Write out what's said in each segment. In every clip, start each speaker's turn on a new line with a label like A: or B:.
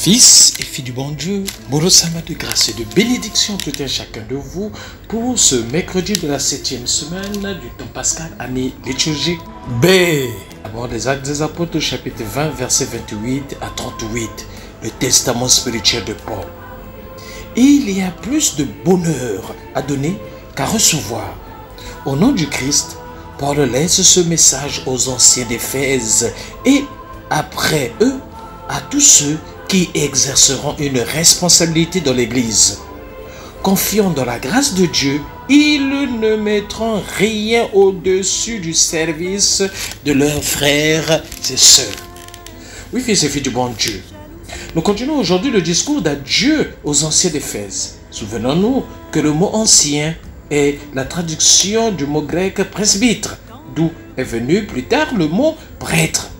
A: Fils et filles du bon Dieu, Borosama de grâce et de bénédiction tout un chacun de vous pour ce mercredi de la 7e semaine du temps pascal, année liturgique B. D'abord les Actes des Apôtres, chapitre 20, versets 28 à 38, le testament spirituel de Paul. Il y a plus de bonheur à donner qu'à recevoir. Au nom du Christ, Paul laisse ce message aux anciens d'Éphèse et après eux, à tous ceux qui exerceront une responsabilité dans l'Église. Confiant dans la grâce de Dieu, ils ne mettront rien au-dessus du service de leurs frères et sœurs. Oui, fils et filles du bon Dieu. Nous continuons aujourd'hui le discours d'adieu aux anciens d'Éphèse. Souvenons-nous que le mot ancien est la traduction du mot grec presbytre, d'où est venu plus tard le mot prêtre.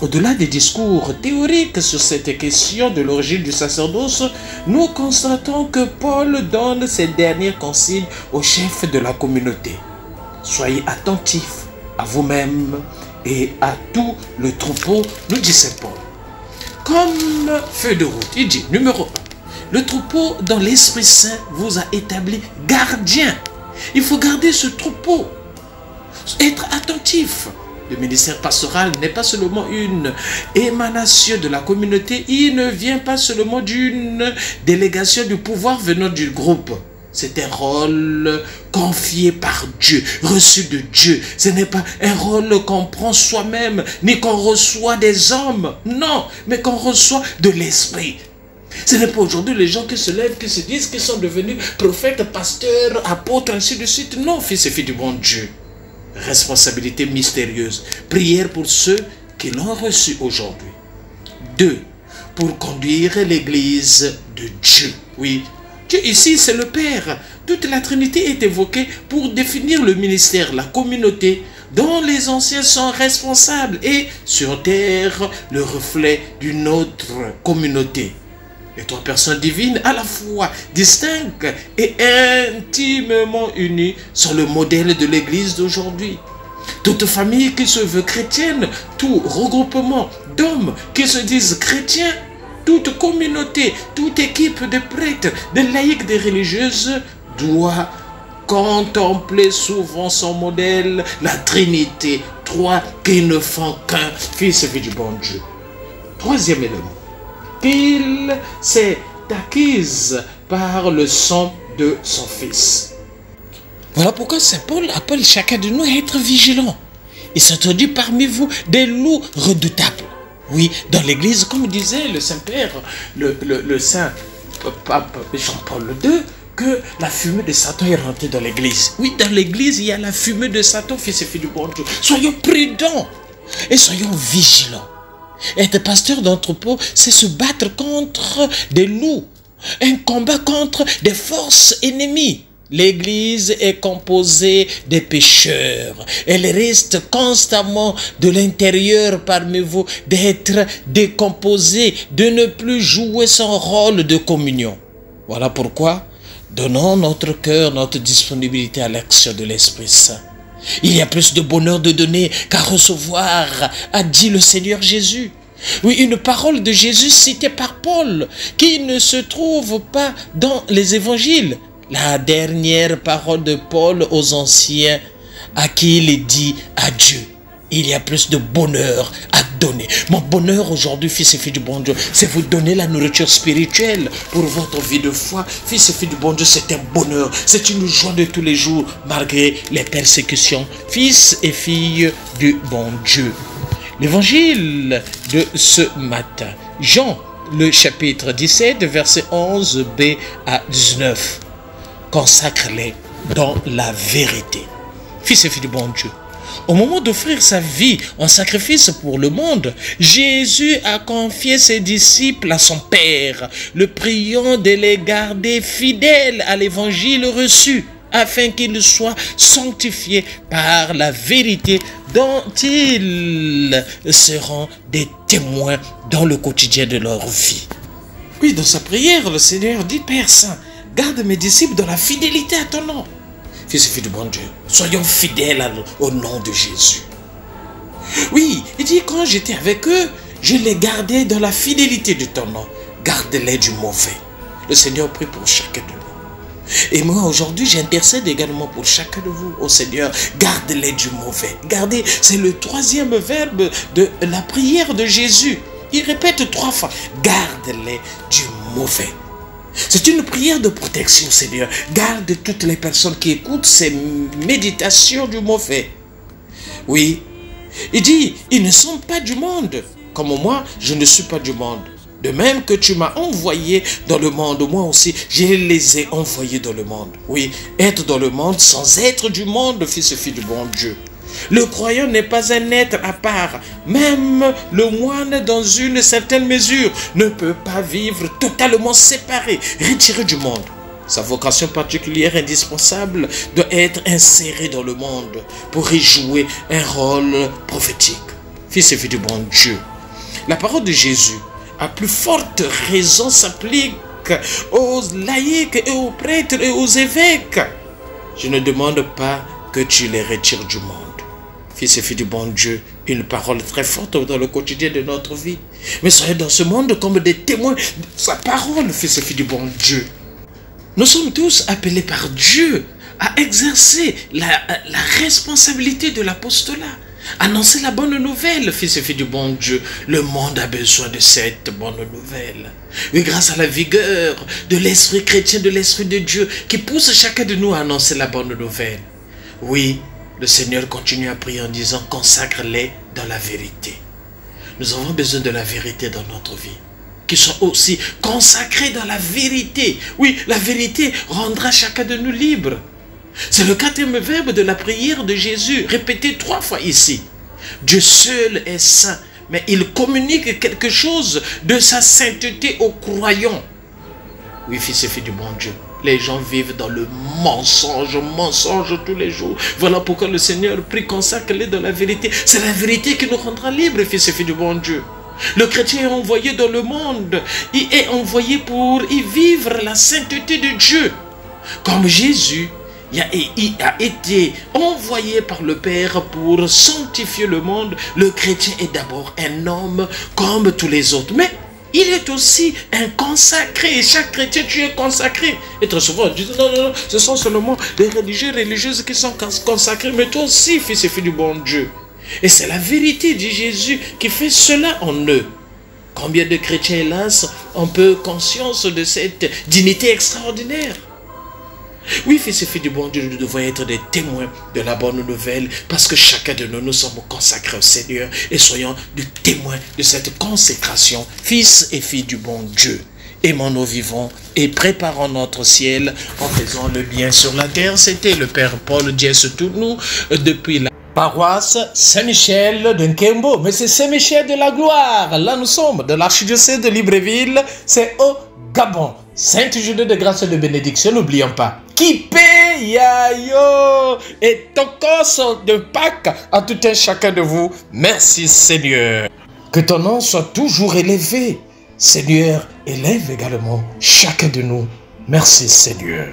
A: Au-delà des discours théoriques sur cette question de l'origine du sacerdoce, nous constatons que Paul donne ses dernières consignes aux chefs de la communauté. Soyez attentifs à vous-même et à tout le troupeau, nous dit Saint Paul. Comme feu de route, il dit, numéro 1, le troupeau dans l'Esprit Saint vous a établi gardien. Il faut garder ce troupeau, être attentif. Le ministère pastoral n'est pas seulement une émanation de la communauté, il ne vient pas seulement d'une délégation du pouvoir venant du groupe. C'est un rôle confié par Dieu, reçu de Dieu. Ce n'est pas un rôle qu'on prend soi-même, ni qu'on reçoit des hommes, non, mais qu'on reçoit de l'Esprit. Ce n'est pas aujourd'hui les gens qui se lèvent, qui se disent qu'ils sont devenus prophètes, pasteurs, apôtres, ainsi de suite. Non, fils et filles du bon Dieu. Responsabilité mystérieuse. Prière pour ceux qui l'ont reçu aujourd'hui. 2. Pour conduire l'Église de Dieu. Oui, Dieu ici c'est le Père. Toute la Trinité est évoquée pour définir le ministère, la communauté dont les anciens sont responsables et sur terre le reflet d'une autre communauté. Les trois personnes divines à la fois distinctes et intimement unies sont le modèle de l'Église d'aujourd'hui. Toute famille qui se veut chrétienne, tout regroupement d'hommes qui se disent chrétiens, toute communauté, toute équipe de prêtres, de laïcs, de religieuses doit contempler souvent son modèle, la Trinité, trois qui ne font qu'un, fils et fille du bon Dieu. Troisième élément. Qu'il s'est acquise par le sang de son Fils. Voilà pourquoi Saint Paul appelle chacun de nous à être vigilant. Il s'introduit parmi vous des loups redoutables. Oui, dans l'Église, comme disait le Saint-Père, le Saint Pape Jean-Paul II, que la fumée de Satan est rentrée dans l'Église. Oui, dans l'Église, il y a la fumée de Satan, fils et filles du bon Dieu. Soyons prudents et soyons vigilants. Être pasteur d'un troupeau, c'est se battre contre des loups, un combat contre des forces ennemies. L'Église est composée des pécheurs. Elle reste constamment de l'intérieur parmi vous d'être décomposée, de ne plus jouer son rôle de communion. Voilà pourquoi donnons notre cœur, notre disponibilité à l'action de l'Esprit Saint. Il y a plus de bonheur de donner qu'à recevoir, a dit le Seigneur Jésus. Oui, une parole de Jésus citée par Paul, qui ne se trouve pas dans les évangiles. La dernière parole de Paul aux anciens, à qui il dit adieu. Il y a plus de bonheur à donner. Mon bonheur aujourd'hui, fils et filles du bon Dieu, c'est vous donner la nourriture spirituelle pour votre vie de foi. Fils et filles du bon Dieu, c'est un bonheur. C'est une joie de tous les jours, malgré les persécutions. Fils et filles du bon Dieu. L'évangile de ce matin, Jean, le chapitre 17, verset 11b à 19. Consacre-les dans la vérité. Fils et filles du bon Dieu. Au moment d'offrir sa vie en sacrifice pour le monde, Jésus a confié ses disciples à son Père, le priant de les garder fidèles à l'évangile reçu, afin qu'ils soient sanctifiés par la vérité dont ils seront des témoins dans le quotidien de leur vie. Oui, dans sa prière, le Seigneur dit, Père Saint, garde mes disciples dans la fidélité à ton nom. Fils et filles du bon Dieu, soyons fidèles au nom de Jésus. Oui, il dit, quand j'étais avec eux, je les gardais dans la fidélité de ton nom. garde-les du mauvais. Le Seigneur prie pour chacun de nous. Et moi, aujourd'hui, j'intercède également pour chacun de vous. Oh Seigneur, garde-les du mauvais. Gardez, c'est le troisième verbe de la prière de Jésus. Il répète 3 fois, garde-les du mauvais. C'est une prière de protection, Seigneur. Garde toutes les personnes qui écoutent ces méditations du mauvais. Oui, il dit, ils ne sont pas du monde. Comme moi, je ne suis pas du monde. De même que tu m'as envoyé dans le monde, moi aussi, je les ai envoyés dans le monde. Oui, être dans le monde sans être du monde, fils et fille du bon Dieu. Le croyant n'est pas un être à part. Même le moine, dans une certaine mesure, ne peut pas vivre totalement séparé, retiré du monde. Sa vocation particulière indispensable doit être insérée dans le monde pour y jouer un rôle prophétique. Fils et fille du bon Dieu. La parole de Jésus, à plus forte raison, s'applique aux laïcs et aux prêtres et aux évêques. Je ne demande pas que tu les retires du monde. Fils et filles du bon Dieu, une parole très forte dans le quotidien de notre vie. Mais soyez dans ce monde comme des témoins de sa parole, fils et filles du bon Dieu. Nous sommes tous appelés par Dieu à exercer la responsabilité de l'apostolat. Annoncer la bonne nouvelle, fils et filles du bon Dieu. Le monde a besoin de cette bonne nouvelle. Oui, grâce à la vigueur de l'esprit chrétien, de l'esprit de Dieu, qui pousse chacun de nous à annoncer la bonne nouvelle. Oui, le Seigneur continue à prier en disant, consacre-les dans la vérité. Nous avons besoin de la vérité dans notre vie. Qu'ils soient aussi consacrés dans la vérité. Oui, la vérité rendra chacun de nous libre. C'est le 4e verbe de la prière de Jésus, répété 3 fois ici. Dieu seul est saint, mais il communique quelque chose de sa sainteté aux croyants. Oui, fils et filles du bon Dieu, les gens vivent dans le mensonge tous les jours. Voilà pourquoi le Seigneur prie, consacre-les dans la vérité. C'est la vérité qui nous rendra libres, fils et filles du bon Dieu. Le chrétien est envoyé dans le monde. Il est envoyé pour y vivre la sainteté de Dieu. Comme Jésus, il a été envoyé par le Père pour sanctifier le monde. Le chrétien est d'abord un homme comme tous les autres. Mais il est aussi un consacré. Chaque chrétien, tu es consacré. Et très souvent, on dit non, ce sont seulement les religieux et religieuses qui sont consacrés. Mais toi aussi, fils et fille du bon Dieu. Et c'est la vérité, dit Jésus, qui fait cela en eux. Combien de chrétiens, hélas, ont peu conscience de cette dignité extraordinaire? Oui, fils et filles du bon Dieu, nous devons être des témoins de la bonne nouvelle parce que chacun de nous, nous sommes consacrés au Seigneur et soyons des témoins de cette consécration, fils et filles du bon Dieu. Aimons-nous, vivons et préparons notre ciel en faisant le bien sur la terre. C'était le Père Paul Diès-Tounou depuis la paroisse Saint-Michel de Nkembo. Mais c'est Saint-Michel de la Gloire. Là, nous sommes de l'archidiocèse de Libreville. C'est au Gabon. Sainte journée de grâce et de bénédiction, n'oublions pas. Kipe Yayo et Tokos de Pâques à tout un chacun de vous. Merci Seigneur. Que ton nom soit toujours élevé. Seigneur, élève également chacun de nous. Merci Seigneur.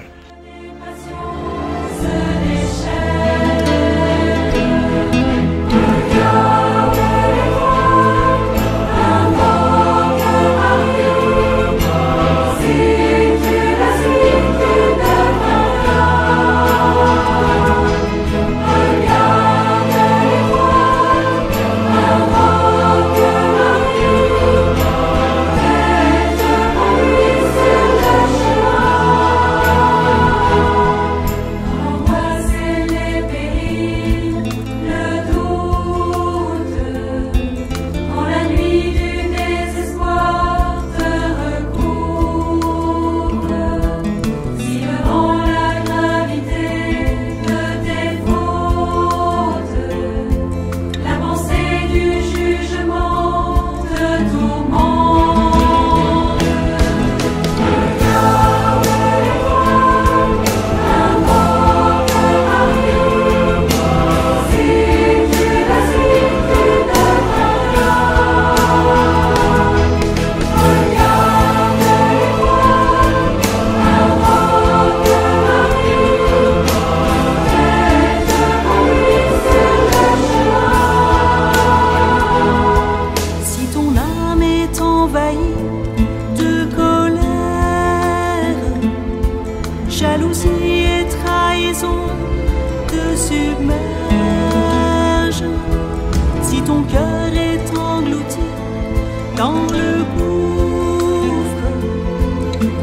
B: dans le gouffre,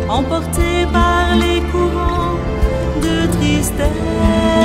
B: emporté par les courants de tristesse.